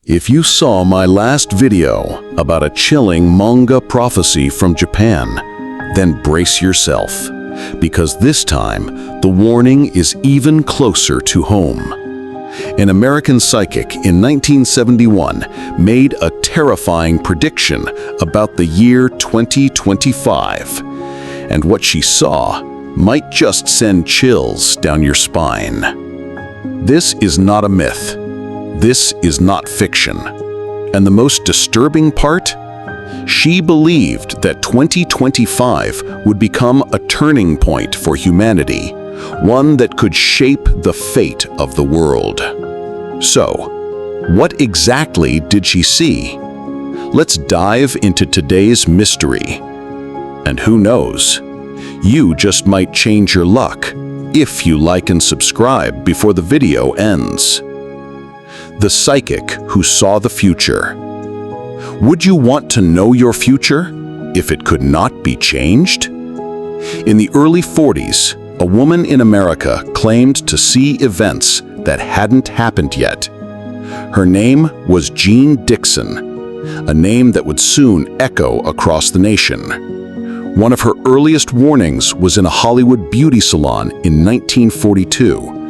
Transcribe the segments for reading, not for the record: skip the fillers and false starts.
If you saw my last video about a chilling manga prophecy from Japan, then brace yourself, because this time the warning is even closer to home. An American psychic in 1971 made a terrifying prediction about the year 2025, and what she saw might just send chills down your spine. This is not a myth. This is not fiction. And the most disturbing part? She believed that 2025 would become a turning point for humanity, one that could shape the fate of the world. So, what exactly did she see? Let's dive into today's mystery. And who knows? You just might change your luck if you like and subscribe before the video ends. The psychic who saw the future. Would you want to know your future if it could not be changed? In the early 40s, a woman in America claimed to see events that hadn't happened yet. Her name was Jeane Dixon, a name that would soon echo across the nation. One of her earliest warnings was in a Hollywood beauty salon in 1942.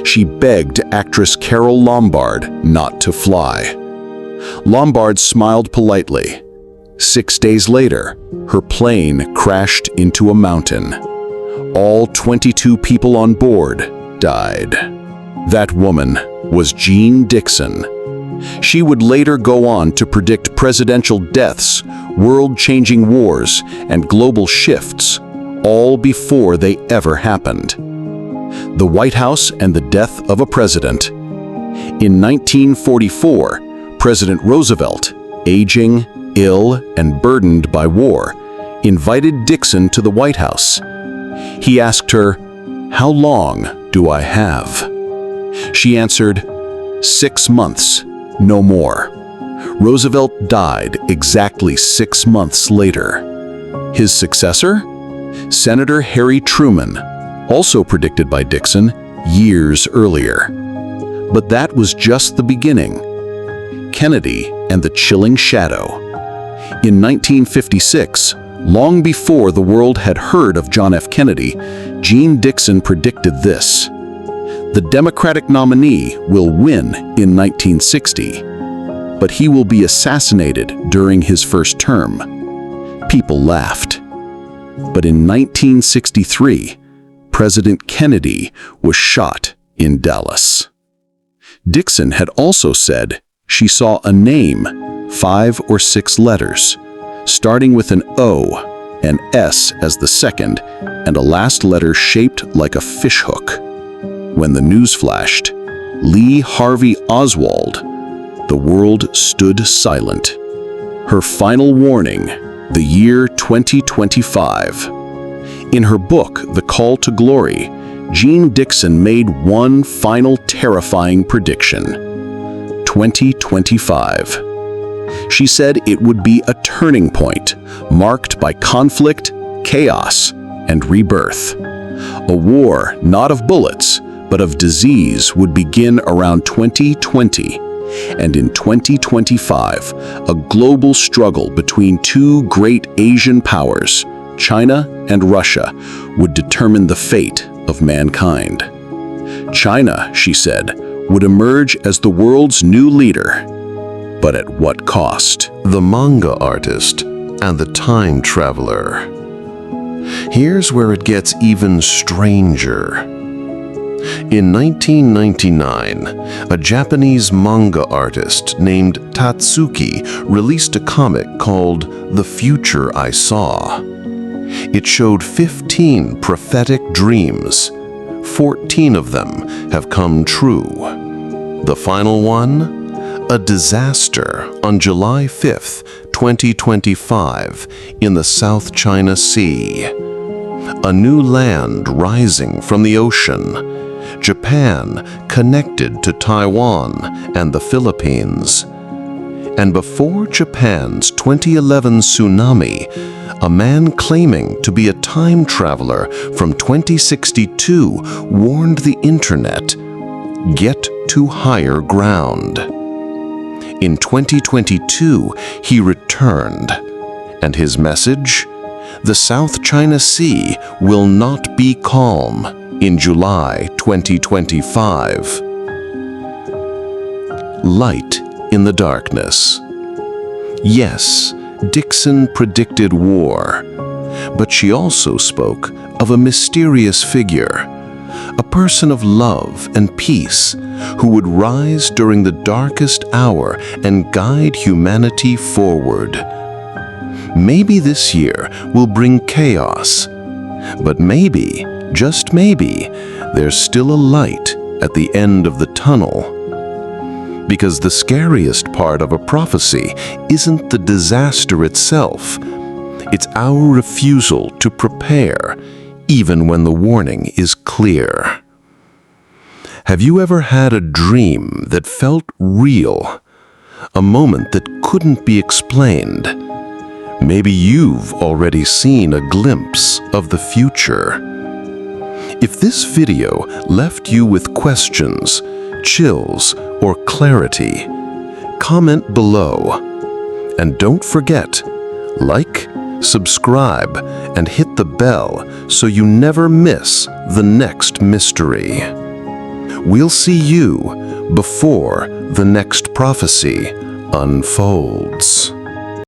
She begged actress Carole Lombard not to fly. Lombard smiled politely. 6 days later, her plane crashed into a mountain. All 22 people on board died. That woman was Jeane Dixon. She would later go on to predict presidential deaths, world-changing wars, and global shifts, all before they ever happened. The White House and the death of a president. In 1944, President Roosevelt, aging, ill, and burdened by war, invited Dixon to the White House. He asked her, "How long do I have?" She answered, "6 months, no more." Roosevelt died exactly 6 months later. His successor? Senator Harry Truman, also predicted by Dixon years earlier. But that was just the beginning. Kennedy and the chilling shadow. In 1956, long before the world had heard of John F. Kennedy, Jeane Dixon predicted this. The Democratic nominee will win in 1960, but he will be assassinated during his first term. People laughed. But in 1963, President Kennedy was shot in Dallas. Dixon had also said she saw a name, 5 or 6 letters, starting with an O, an S as the second, and a last letter shaped like a fishhook. When the news flashed, Lee Harvey Oswald, the world stood silent. Her final warning, the year 2025. In her book, The Call to Glory, Jeane Dixon made one final terrifying prediction. 2025. She said it would be a turning point, marked by conflict, chaos, and rebirth. A war not of bullets, but of disease would begin around 2020, and in 2025, a global struggle between two great Asian powers, China and Russia, would determine the fate of mankind. China, she said, would emerge as the world's new leader. But at what cost? The manga artist and the time traveler. Here's where it gets even stranger. In 1999, a Japanese manga artist named Tatsuki released a comic called The Future I Saw. It showed 15 prophetic dreams. 14 of them have come true. The final one? A disaster on July 5th, 2025, in the South China Sea. A new land rising from the ocean. Japan connected to Taiwan and the Philippines. And before Japan's 2011 tsunami, a man claiming to be a time traveler from 2062 warned the internet, "Get to higher ground." In 2022, he returned. And his message? The South China Sea will not be calm in July 2025. Light in the darkness. Yes, Dixon predicted war, but she also spoke of a mysterious figure, a person of love and peace who would rise during the darkest hour and guide humanity forward. Maybe this year will bring chaos, but maybe, just maybe, there's still a light at the end of the tunnel. Because the scariest part of a prophecy isn't the disaster itself. It's our refusal to prepare, even when the warning is clear. Have you ever had a dream that felt real? A moment that couldn't be explained? Maybe you've already seen a glimpse of the future. If this video left you with questions, chills, or clarity, comment below. And don't forget, like, subscribe, and hit the bell so you never miss the next mystery. We'll see you before the next prophecy unfolds.